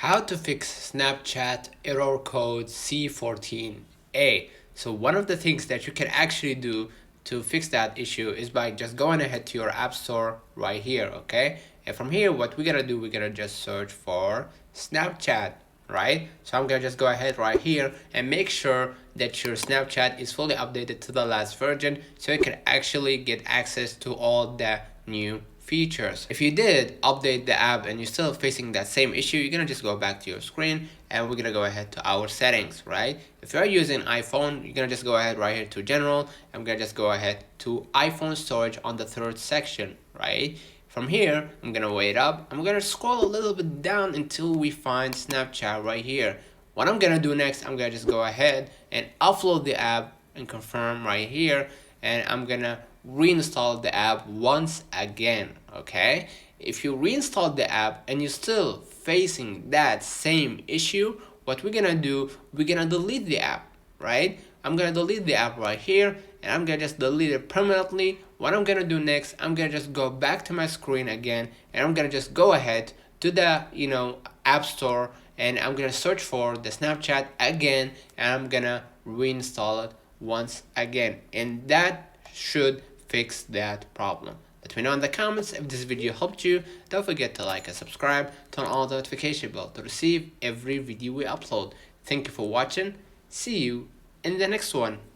How to fix Snapchat error code C14A. So one of the things that you can actually do to fix that issue is by just going ahead to your app store right here, okay? And from here, what we're gonna do, we're gonna just search for Snapchat, right? So I'm gonna just go ahead right here and make sure that your Snapchat is fully updated to the last version so you can actually get access to all the new features. If you did update the app and you're still facing that same issue, you're gonna just go back to your screen and we're gonna go ahead to our settings, right? If you're using iPhone, you're gonna just go ahead right here to general. I'm gonna just go ahead to iPhone storage on the third section, right? From here, I'm gonna wait up. I'm gonna scroll a little bit down until we find Snapchat right here. What I'm gonna do next, I'm gonna just go ahead and upload the app and confirm right here, and I'm gonna reinstall the app once again. Okay, if you reinstall the app and you're still facing that same issue, what we're gonna do, we're gonna delete the app, right? I'm gonna delete the app right here and I'm gonna just delete it permanently. What I'm gonna do next, I'm gonna just go back to my screen again and I'm gonna just go ahead to the app store and I'm gonna search for the Snapchat again and I'm gonna reinstall it once again, and that should fix that problem. Let me know in the comments if this video helped you. Don't forget to like and subscribe, turn on the notification bell to receive every video we upload. Thank you for watching. See you in the next one.